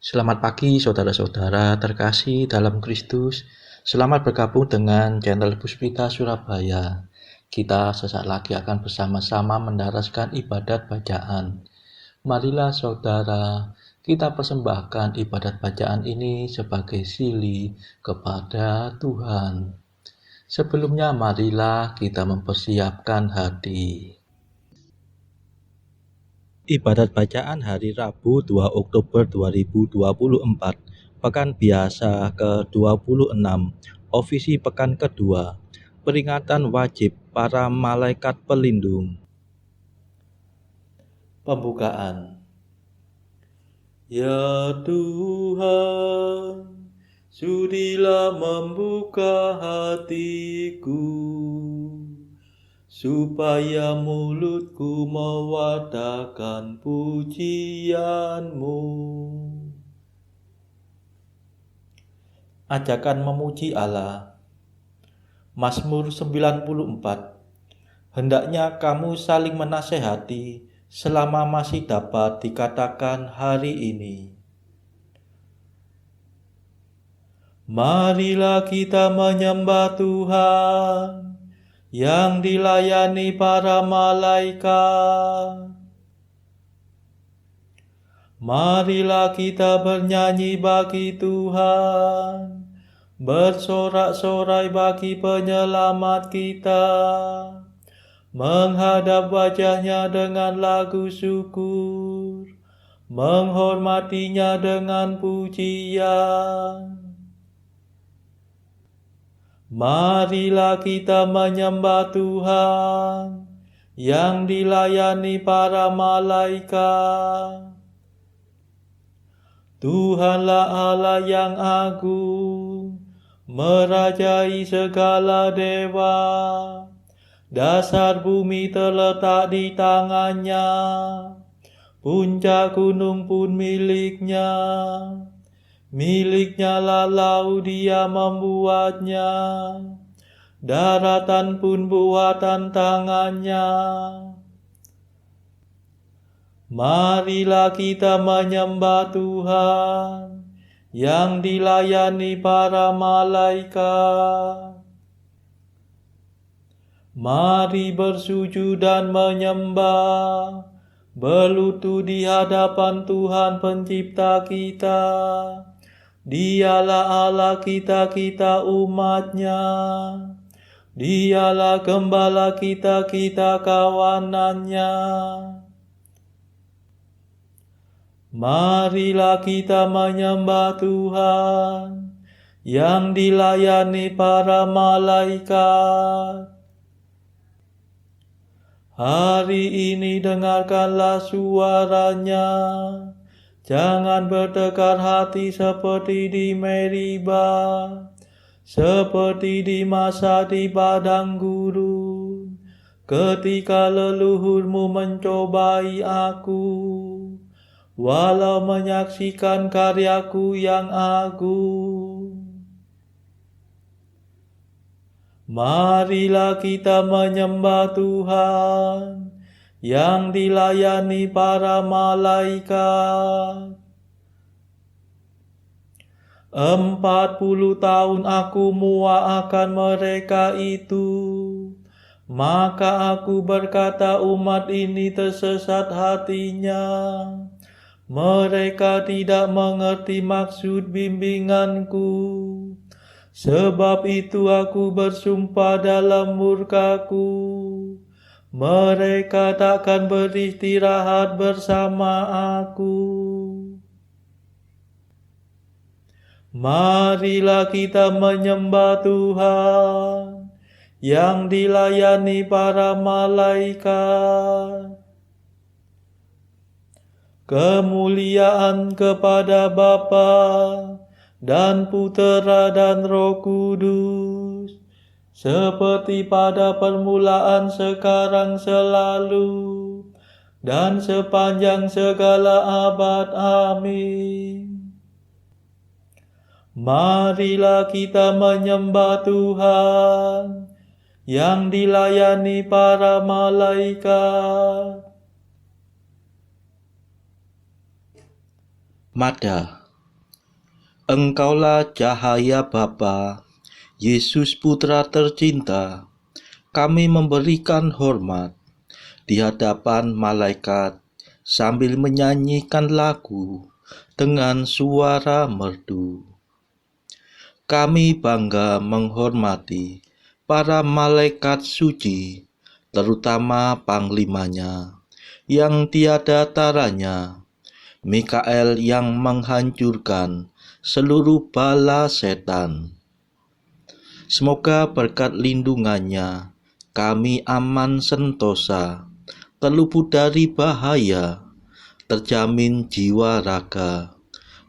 Selamat pagi saudara-saudara terkasih dalam Kristus. Selamat bergabung dengan channel Puspita Surabaya. Kita sesaat lagi akan bersama-sama mendaraskan ibadat bacaan. Marilah saudara, kita persembahkan ibadat bacaan ini sebagai sili kepada Tuhan. Sebelumnya marilah kita mempersiapkan hati. Ibadat bacaan hari Rabu 2 Oktober 2024, Pekan Biasa ke-26, Ofisi Pekan kedua, Peringatan Wajib Para Malaikat Pelindung. Pembukaan. Ya Tuhan, sudilah membuka hatiku, supaya mulutku mewartakan pujian-Mu. Ajakan memuji Allah. Mazmur 94. Hendaknya kamu saling menasehati selama masih dapat dikatakan hari ini. Marilah kita menyembah Tuhan yang dilayani para malaikat. Marilah kita bernyanyi bagi Tuhan, bersorak-sorai bagi penyelamat kita, menghadap wajahnya dengan lagu syukur, menghormatinya dengan pujian. Marilah kita menyembah Tuhan yang dilayani para malaikat. Tuhanlah Allah yang agung, merajai segala dewa. Dasar bumi terletak di tangannya, puncak gunung pun miliknya. Miliknya lah laut, dia membuatnya, daratan pun buatan tangannya. Marilah kita menyembah Tuhan yang dilayani para malaikat. Mari bersujud dan menyembah, berlutut di hadapan Tuhan pencipta kita. Dialah Allah kita, kita umat-Nya. Dialah gembala kita, kita kawanan-Nya. Marilah kita menyembah Tuhan yang dilayani para malaikat. Hari ini dengarkanlah suaranya, jangan bertekar hati seperti di Meriba, seperti di masa di padang gurun, ketika leluhurmu mencobai aku, walau menyaksikan karyaku yang agung. Marilah kita menyembah Tuhan yang dilayani para malaikat. 40 tahun aku muak akan mereka itu, maka aku berkata umat ini tersesat hatinya. Mereka tidak mengerti maksud bimbinganku. Sebab itu aku bersumpah dalam murkaku, mereka takkan beristirahat bersama aku. Marilah kita menyembah Tuhan yang dilayani para malaikat. Kemuliaan kepada Bapa dan Putera dan Roh Kudus, seperti pada permulaan, sekarang, selalu, dan sepanjang segala abad. Amin. Marilah kita menyembah Tuhan yang dilayani para malaikat. Mada. Engkaulah cahaya Bapa, Yesus Putra tercinta. Kami memberikan hormat di hadapan malaikat sambil menyanyikan lagu dengan suara merdu. Kami bangga menghormati para malaikat suci, terutama panglimanya, yang tiada taranya, Mikael yang menghancurkan seluruh bala setan. Semoga berkat lindungannya kami aman sentosa, terluput dari bahaya, terjamin jiwa raga,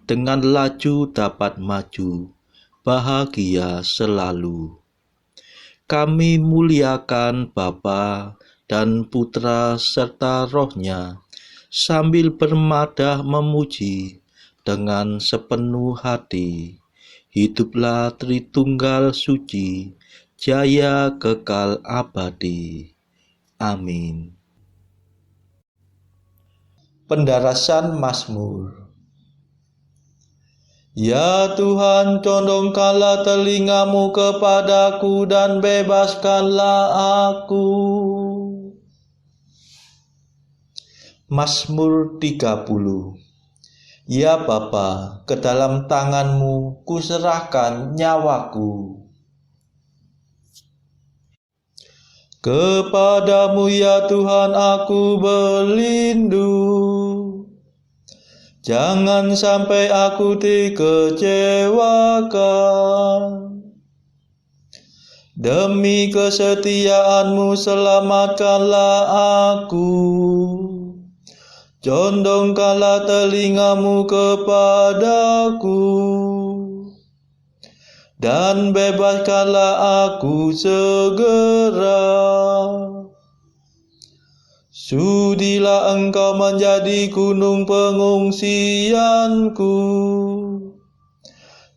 dengan laju dapat maju, bahagia selalu. Kami muliakan Bapa dan Putra serta Roh-Nya, sambil bermadah memuji dengan sepenuh hati. Hiduplah Tritunggal Suci, jaya kekal abadi. Amin. Pendarasan Mazmur. Ya Tuhan, condongkanlah telingamu kepadaku dan bebaskanlah aku. Mazmur 30. Ya Bapa, ke dalam tanganmu kuserahkan nyawaku. Kepadamu ya Tuhan aku berlindung. Jangan sampai aku dikecewakan. Demi kesetiaanmu selamatkanlah aku. Condongkanlah telingamu kepadaku, dan bebaskanlah aku segera. Sudilah engkau menjadi gunung pengungsianku,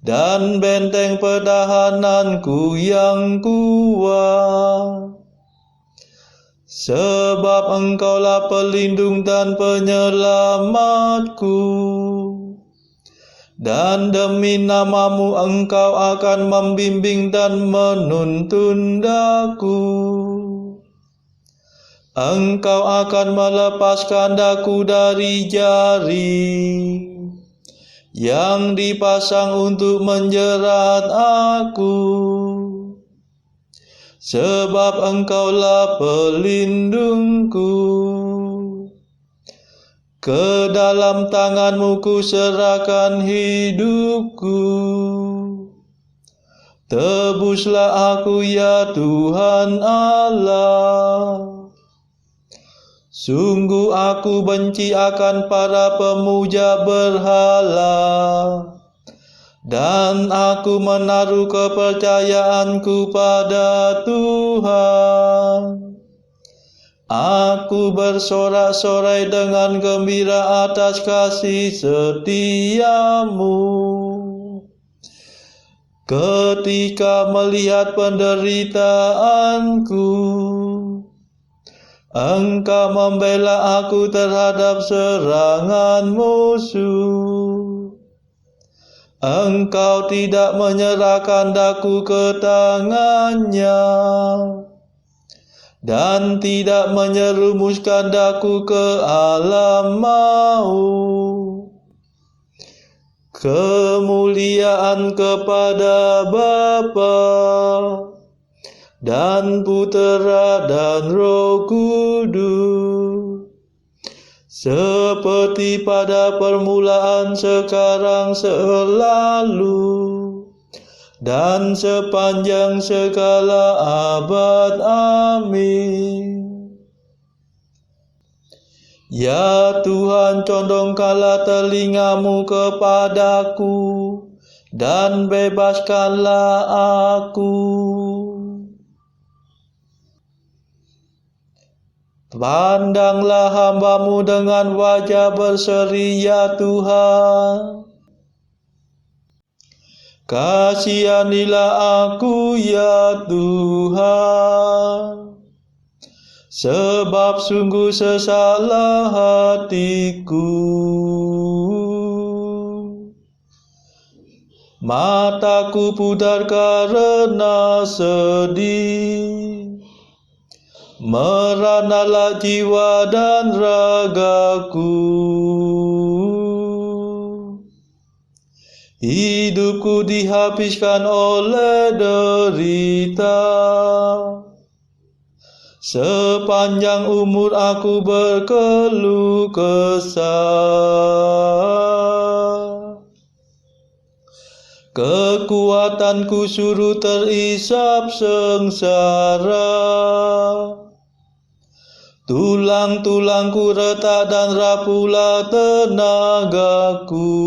dan benteng pertahananku yang kuat. Sebab engkaulah pelindung dan penyelamatku, dan demi namamu engkau akan membimbing dan menuntun daku. Engkau akan melepaskan daku dari jaring yang dipasang untuk menjerat aku. Sebab engkaulah pelindungku. Ke dalam tanganmu kuserahkan hidupku. Tebuslah aku ya Tuhan Allah. Sungguh aku benci akan para pemuja berhala, dan aku menaruh kepercayaanku pada Tuhan. Aku bersorak-sorai dengan gembira atas kasih setiamu. Ketika melihat penderitaanku, Engkau membela aku terhadap serangan musuh. Engkau tidak menyerahkan daku ke tangannya, dan tidak menyerumuskan daku ke alam maut. Kemuliaan kepada Bapa dan Putera dan Roh Kudus, seperti pada permulaan, sekarang, selalu, dan sepanjang segala abad. Amin. Ya Tuhan, condongkanlah telingamu kepadaku, dan bebaskanlah aku. Pandanglah hamba-Mu dengan wajah berseri, ya Tuhan. Kasihanilah aku, ya Tuhan. Sebab sungguh sesatlah hatiku. Mataku pudar karena sedih, meranalah jiwa dan ragaku. Hidupku dihabiskan oleh derita, sepanjang umur aku berkeluh kesah. Kekuatanku suruh terisap sengsara, tulang-tulangku retak dan rapuhlah tenagaku.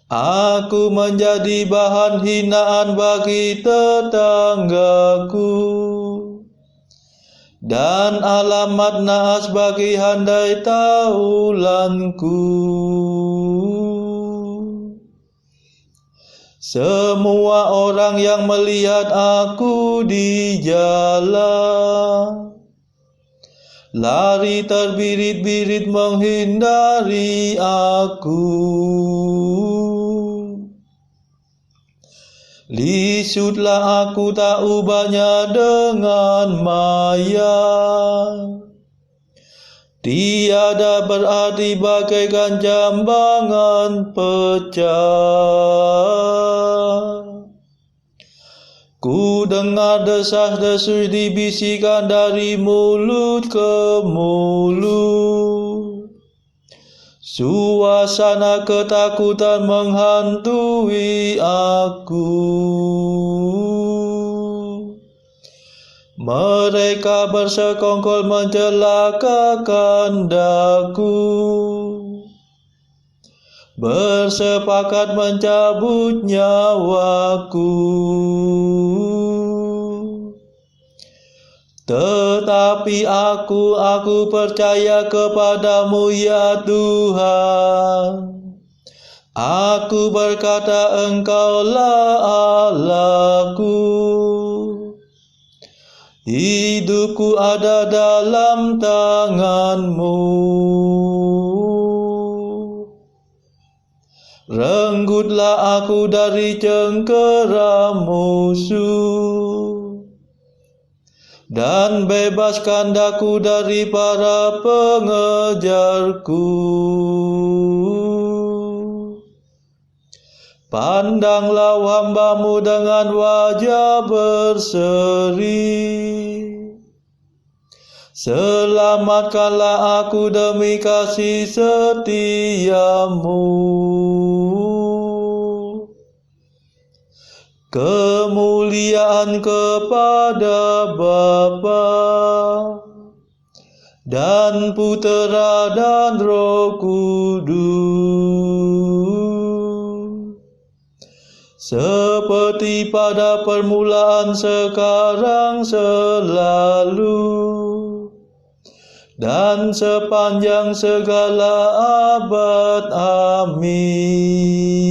Aku menjadi bahan hinaan bagi tetanggaku, dan alamat naas bagi handai taulanku. Semua orang yang melihat aku di jalan lari terbirit-birit menghindari aku. Lisutlah aku tak ubahnya dengan maya, tiada berarti bagaikan jambangan pecah. Ku dengar desas-desus dibisikkan dari mulut ke mulut, suasana ketakutan menghantui aku. Mereka bersekongkol mencelakakan daku, bersepakat mencabut nyawaku. Tetapi aku percaya kepadamu ya Tuhan. Aku berkata, Engkaulah Allahku. Hidupku ada dalam tangan-Mu. Renggutlah aku dari cengkera musuh, dan bebaskan daku dari para pengejarku. Pandanglah hamba-Mu dengan wajah berseri, selamatkanlah aku demi kasih setia-Mu. Kemuliaan kepada Bapa dan Putera dan Roh Kudus, seperti pada permulaan, sekarang, selalu, dan sepanjang segala abad. Amin.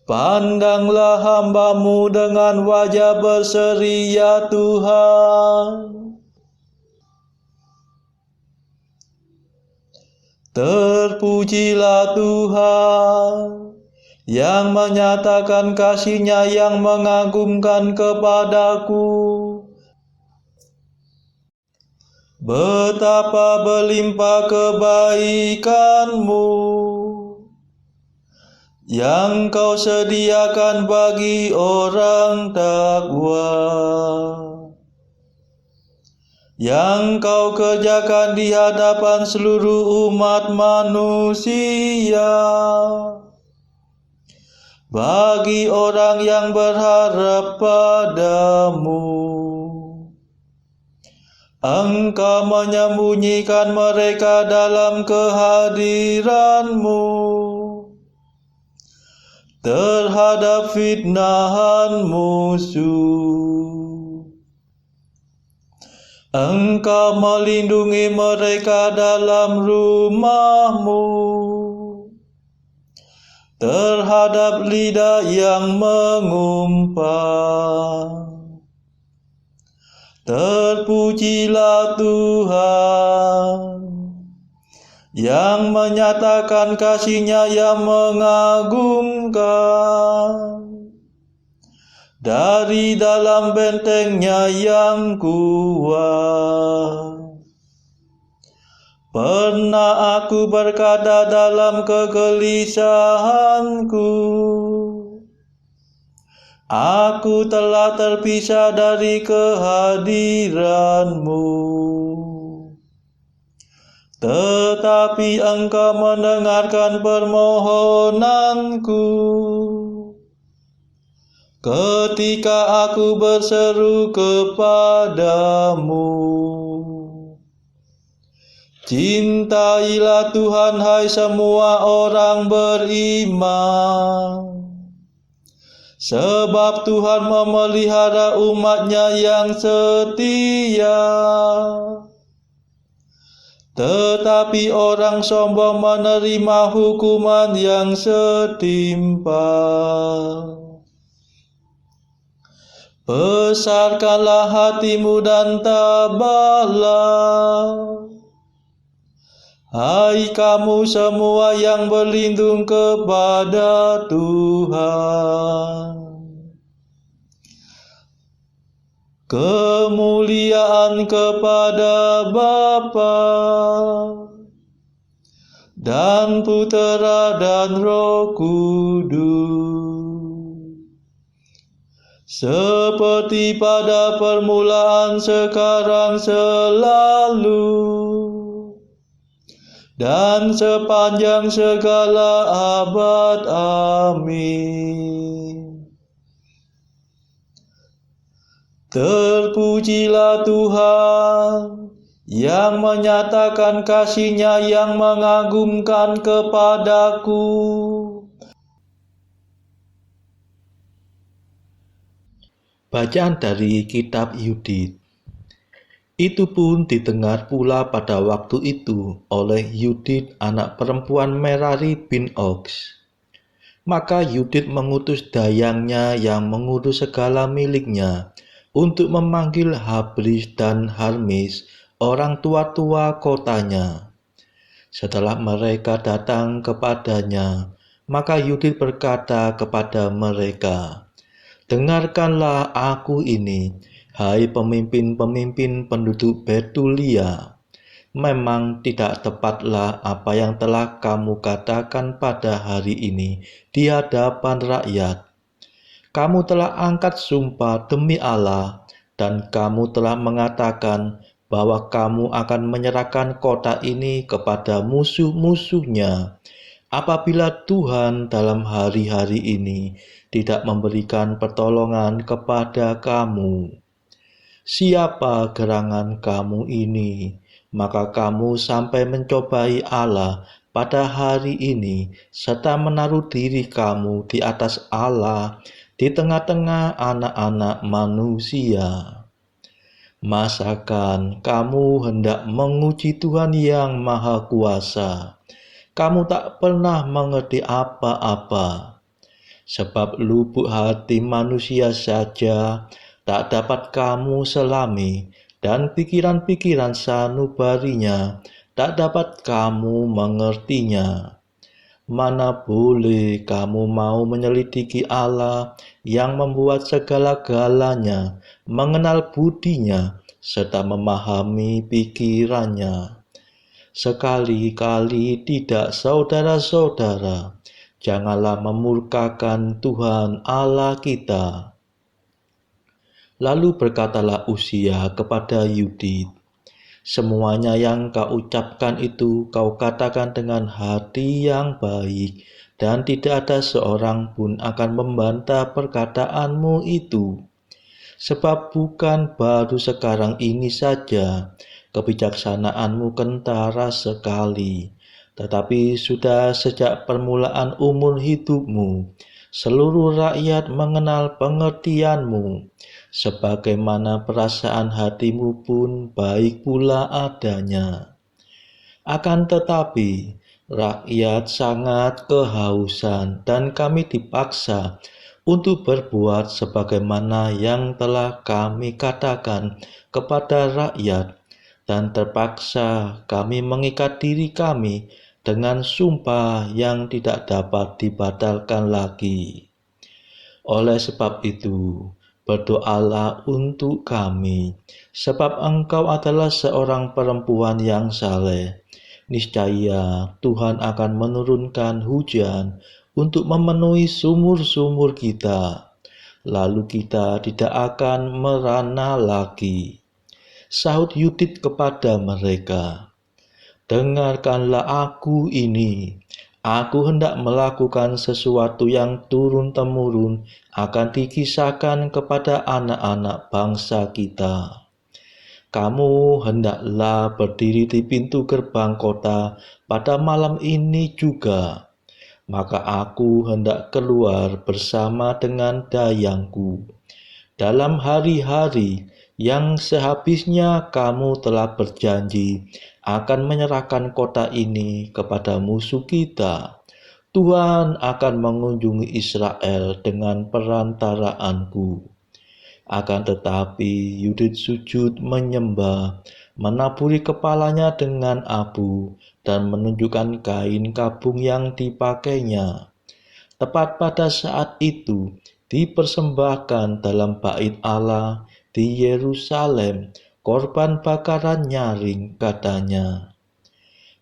Pandanglah hamba-Mu dengan wajah berseri ya Tuhan. Terpujilah Tuhan yang menyatakan kasih-Nya yang mengagumkan kepadaku. Betapa berlimpah kebaikan-Mu yang Kau sediakan bagi orang takwa, yang Kau kerjakan di hadapan seluruh umat manusia, bagi orang yang berharap pada-Mu. Engkau menyembunyikan mereka dalam kehadiran-Mu terhadap fitnahan musuh. Engkau melindungi mereka dalam rumah-Mu terhadap lidah yang mengumpat. Terpujilah Tuhan. yang menyatakan kasih-Nya yang mengagumkan. Dari dalam benteng-Nya yang kuat, pernah aku berkata dalam kegelisahanku, aku telah terpisah dari kehadiran-Mu. Tetapi Engkau mendengarkan permohonanku ketika aku berseru kepadamu. Cintailah Tuhan, hai semua orang beriman, sebab Tuhan memelihara umat-Nya yang setia. Tetapi orang sombong menerima hukuman yang setimpal. Besarkanlah hatimu dan tabahlah, hai kamu semua yang berlindung kepada Tuhan. Kemuliaan kepada Bapa dan Putera dan Roh Kudus, seperti pada permulaan, sekarang, selalu, dan sepanjang segala abad. Amin. Terpujilah Tuhan yang menyatakan kasih-Nya yang mengagumkan kepadaku. Bacaan dari kitab Yudit. Itu pun didengar pula pada waktu itu oleh Yudit anak perempuan Merari bin Oks. Maka Yudit mengutus dayangnya yang mengurus segala miliknya untuk memanggil Habris dan Harmis, orang tua-tua kotanya. Setelah mereka datang kepadanya, maka Yudit berkata kepada mereka, dengarkanlah aku ini, hai pemimpin-pemimpin penduduk Betulia. Memang tidak tepatlah apa yang telah kamu katakan pada hari ini di hadapan rakyat. Kamu telah angkat sumpah demi Allah, dan kamu telah mengatakan bahwa kamu akan menyerahkan kota ini kepada musuh-musuhnya, apabila Tuhan dalam hari-hari ini tidak memberikan pertolongan kepada kamu. Siapa gerangan kamu ini, maka kamu sampai mencobai Allah pada hari ini, serta menaruh diri kamu di atas Allah di tengah-tengah anak-anak manusia. Masakan kamu hendak menguji Tuhan yang Maha Kuasa? Kamu tak pernah mengerti apa-apa. Sebab lubuk hati manusia saja tak dapat kamu selami, dan pikiran-pikiran sanubarinya tak dapat kamu mengertinya. Mana boleh kamu mau menyelidiki Allah yang membuat segala-galanya, mengenal budinya, serta memahami pikirannya. Sekali-kali tidak, saudara-saudara, janganlah memurkakan Tuhan Allah kita. Lalu berkatalah Uzia kepada Yudit, semuanya yang kau ucapkan itu kau katakan dengan hati yang baik, dan tidak ada seorang pun akan membantah perkataanmu itu. Sebab bukan baru sekarang ini saja kebijaksanaanmu kentara sekali, tetapi sudah sejak permulaan umur hidupmu, seluruh rakyat mengenal pengertianmu. Sebagaimana perasaan hatimu pun baik pula adanya. Akan tetapi, rakyat sangat kehausan, dan kami dipaksa untuk berbuat sebagaimana yang telah kami katakan kepada rakyat, dan terpaksa kami mengikat diri kami dengan sumpah yang tidak dapat dibatalkan lagi. Oleh sebab itu, berdoalah untuk kami, sebab engkau adalah seorang perempuan yang saleh. Niscaya Tuhan akan menurunkan hujan untuk memenuhi sumur-sumur kita, lalu kita tidak akan merana lagi. Sahut Yudit kepada mereka, "Dengarkanlah aku ini. Aku hendak melakukan sesuatu yang turun-temurun akan dikisahkan kepada anak-anak bangsa kita. Kamu hendaklah berdiri di pintu gerbang kota pada malam ini juga. Maka aku hendak keluar bersama dengan dayangku. Dalam hari-hari yang sehabisnya kamu telah berjanji akan menyerahkan kota ini kepada musuh kita, Tuhan akan mengunjungi Israel dengan perantaraanku." Akan tetapi Yudit sujud menyembah, menaburi kepalanya dengan abu, dan menunjukkan kain kabung yang dipakainya. Tepat pada saat itu, dipersembahkan dalam bait Allah di Yerusalem korban bakaran nyaring, katanya,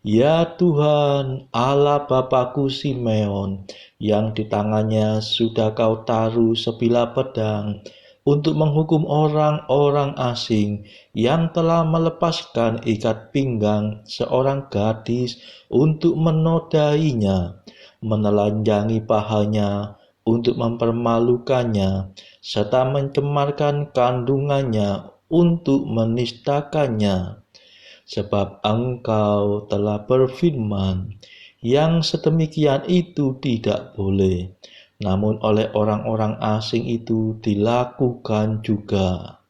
"Ya Tuhan, Allah Bapakku Simeon, yang di tangannya sudah kau taruh sebilah pedang untuk menghukum orang-orang asing yang telah melepaskan ikat pinggang seorang gadis untuk menodainya, menelanjangi pahanya untuk mempermalukannya, serta mencemarkan kandungannya untuk menistakannya. Sebab engkau telah berfirman, yang sedemikian itu tidak boleh, namun oleh orang-orang asing itu dilakukan juga.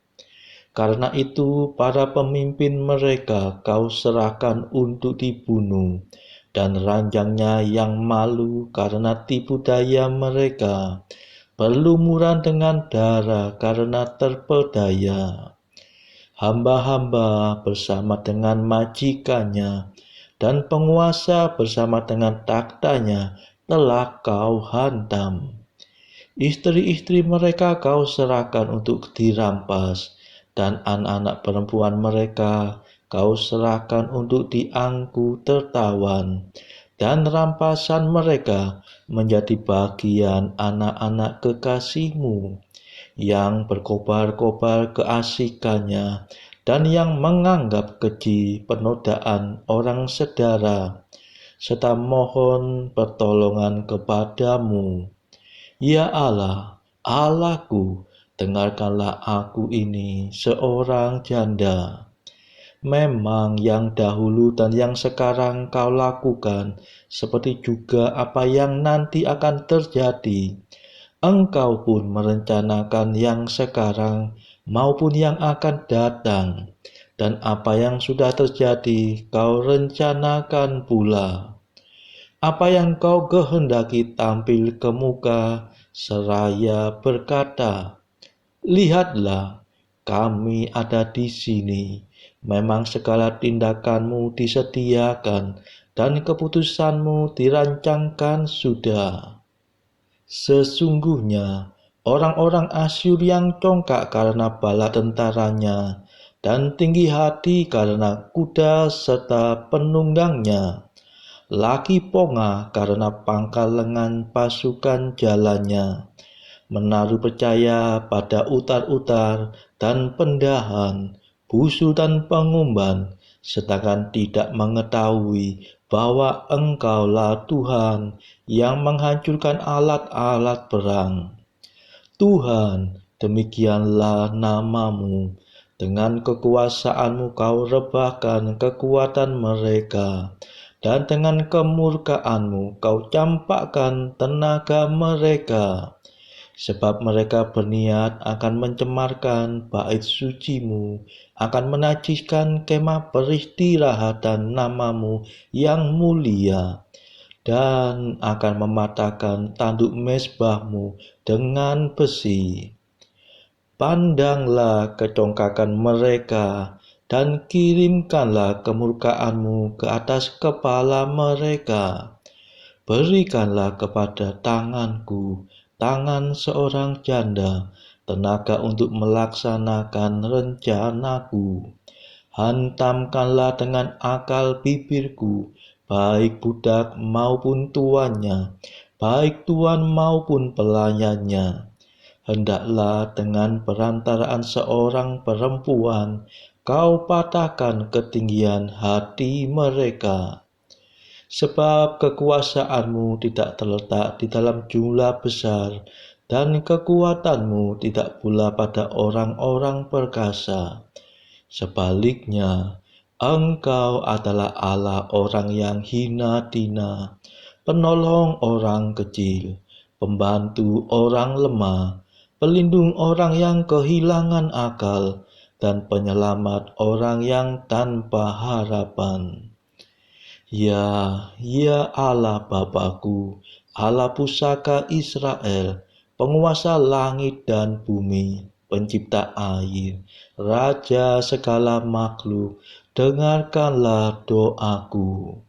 Karena itu para pemimpin mereka kau serahkan untuk dibunuh, dan ranjangnya yang malu karena tipu daya mereka, berlumuran dengan darah karena terpedaya. Hamba-hamba bersama dengan majikannya, dan penguasa bersama dengan taktanya telah kau hantam. Istri-istri mereka kau serahkan untuk dirampas, dan anak-anak perempuan mereka kau serahkan untuk diangku tertawan, dan rampasan mereka menjadi bagian anak-anak kekasihmu, yang berkobar-kobar keasikannya, dan yang menganggap keji penodaan orang sedara, serta mohon pertolongan kepadamu. Ya Allah, Allahku, dengarkanlah aku ini, seorang janda. Memang yang dahulu dan yang sekarang kau lakukan, seperti juga apa yang nanti akan terjadi. Engkau pun merencanakan yang sekarang maupun yang akan datang, dan apa yang sudah terjadi kau rencanakan pula. Apa yang kau kehendaki tampil ke muka, seraya berkata, "Lihatlah, kami ada di sini." Memang segala tindakanmu disediakan, dan keputusanmu dirancangkan sudah. Sesungguhnya orang-orang Asyur yang congkak karena bala tentaranya, dan tinggi hati karena kuda serta penunggangnya, laki ponga karena pangkal lengan pasukan jalannya, menaruh percaya pada utar-utar dan pendahan, busu dan pengumban, sedangkan tidak mengetahui bahwa Engkaulah Tuhan yang menghancurkan alat-alat perang. Tuhan, demikianlah namamu. Dengan kekuasaanmu kau rebahkan kekuatan mereka, dan dengan kemurkaanmu kau campakkan tenaga mereka. Sebab mereka berniat akan mencemarkan bait sucimu, akan menajiskan kemah peristirahatan namamu yang mulia, dan akan mematahkan tanduk mezbahmu dengan besi. Pandanglah kecongkakan mereka, dan kirimkanlah kemurkaan-Mu ke atas kepala mereka. Berikanlah kepada tanganku, tangan seorang janda, tenaga untuk melaksanakan rencanaku. Hantamkanlah dengan akal bibirku, baik budak maupun tuannya, baik tuan maupun pelayannya. Hendaklah dengan perantaraan seorang perempuan, kau patahkan ketinggian hati mereka. Sebab kekuasaanmu tidak terletak di dalam jumlah besar, dan kekuatanmu tidak pula pada orang-orang perkasa. Sebaliknya, Engkau adalah Allah orang yang hina dina, penolong orang kecil, pembantu orang lemah, pelindung orang yang kehilangan akal, dan penyelamat orang yang tanpa harapan. Ya Allah Bapakku, Allah pusaka Israel, penguasa langit dan bumi, pencipta air, Raja segala makhluk, dengarkanlah doaku.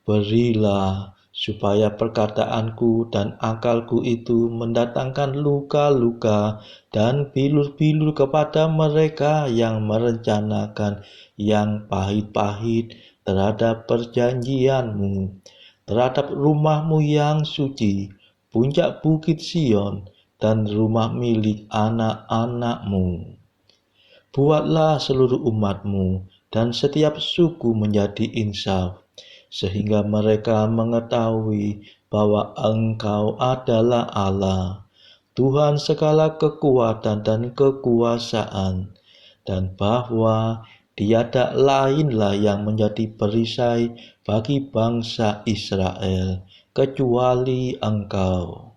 Berilah supaya perkataanku dan akalku itu mendatangkan luka-luka dan bilur-bilur kepada mereka yang merencanakan yang pahit-pahit terhadap perjanjianmu, terhadap rumahmu yang suci, puncak bukit Sion, dan rumah milik anak-anakmu. Buatlah seluruh umatmu dan setiap suku menjadi insaf, sehingga mereka mengetahui bahwa Engkau adalah Allah, Tuhan segala kekuatan dan kekuasaan, dan bahwa tiada lainlah yang menjadi perisai bagi bangsa Israel kecuali Engkau.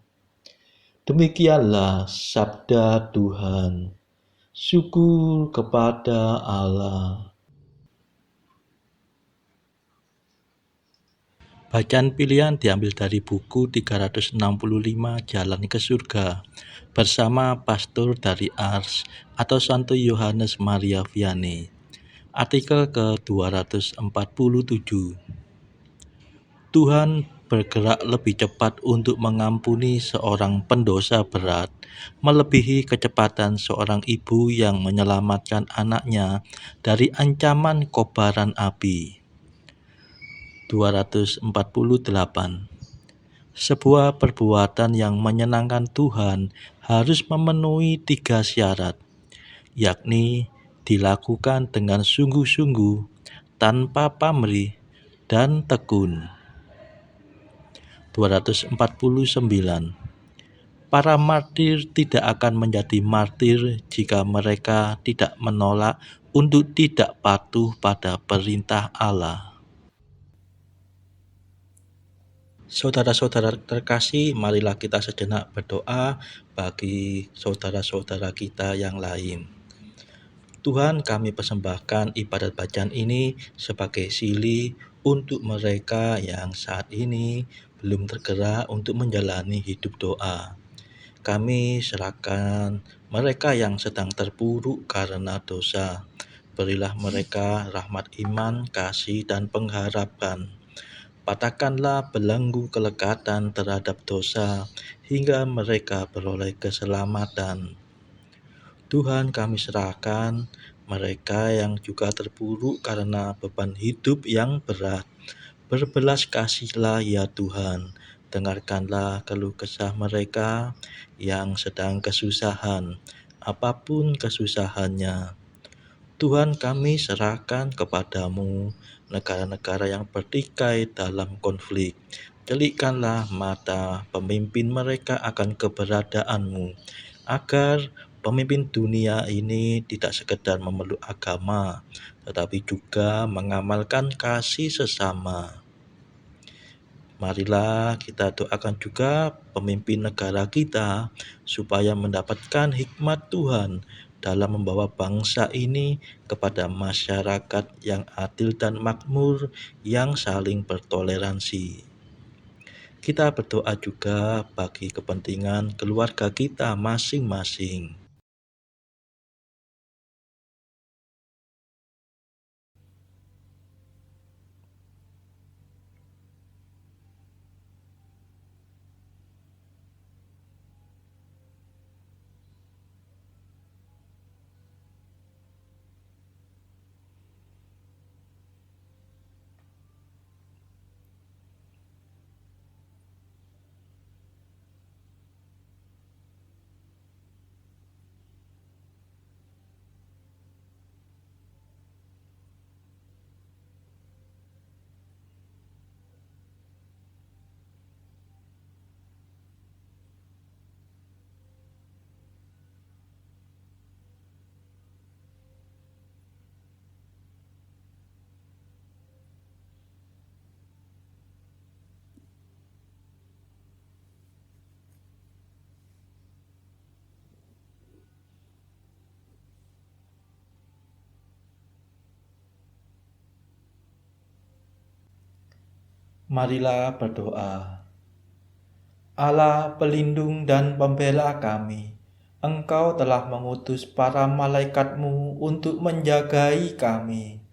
Demikianlah sabda Tuhan. Syukur kepada Allah. Bacaan pilihan diambil dari buku 365 Jalan ke Surga bersama pastor dari Ars atau Santo Yohanes Maria Vianney. Artikel ke-247. Tuhan bergerak lebih cepat untuk mengampuni seorang pendosa berat, melebihi kecepatan seorang ibu yang menyelamatkan anaknya dari ancaman kobaran api. 248. Sebuah perbuatan yang menyenangkan Tuhan harus memenuhi 3 syarat, yakni dilakukan dengan sungguh-sungguh, tanpa pamrih, dan tekun. 249. Para martir tidak akan menjadi martir jika mereka tidak menolak untuk tidak patuh pada perintah Allah. Saudara-saudara terkasih, marilah kita sejenak berdoa bagi saudara-saudara kita yang lain. Tuhan, kami persembahkan ibadat bacaan ini sebagai sili untuk mereka yang saat ini belum tergerak untuk menjalani hidup doa. Kami serahkan mereka yang sedang terpuruk karena dosa. Berilah mereka rahmat iman, kasih, dan pengharapan. Patahkanlah belenggu kelekatan terhadap dosa, hingga mereka beroleh keselamatan. Tuhan, kami serahkan mereka yang juga terpuruk karena beban hidup yang berat. Berbelas kasihlah ya Tuhan, dengarkanlah keluh kesah mereka yang sedang kesusahan, apapun kesusahannya. Tuhan, kami serahkan kepadamu negara-negara yang bertikai dalam konflik. Celikkanlah mata pemimpin mereka akan keberadaanmu, agar pemimpin dunia ini tidak sekedar memeluk agama, tetapi juga mengamalkan kasih sesama. Marilah kita doakan juga pemimpin negara kita supaya mendapatkan hikmat Tuhan dalam membawa bangsa ini kepada masyarakat yang adil dan makmur yang saling bertoleransi. Kita berdoa juga bagi kepentingan keluarga kita masing-masing. Marilah berdoa. Allah pelindung dan pembela kami, Engkau telah mengutus para malaikat-Mu untuk menjagai kami.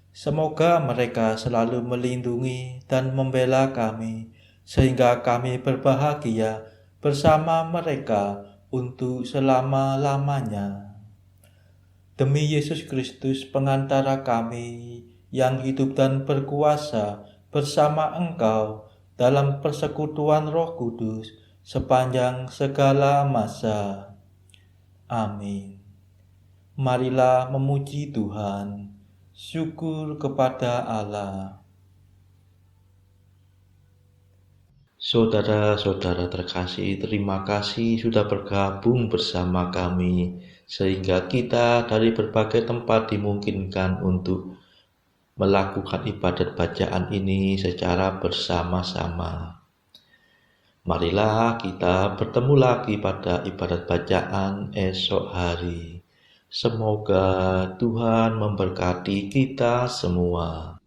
Semoga mereka selalu melindungi dan membela kami, sehingga kami berbahagia bersama mereka untuk selama-lamanya. Demi Yesus Kristus pengantara kami yang hidup dan berkuasa bersama Engkau dalam persekutuan Roh Kudus sepanjang segala masa. Amin. Marilah memuji Tuhan. Syukur kepada Allah. Saudara-saudara terkasih, terima kasih sudah bergabung bersama kami, sehingga kita dari berbagai tempat dimungkinkan untuk melakukan ibadat bacaan ini secara bersama-sama. Marilah kita bertemu lagi pada ibadat bacaan esok hari. Semoga Tuhan memberkati kita semua.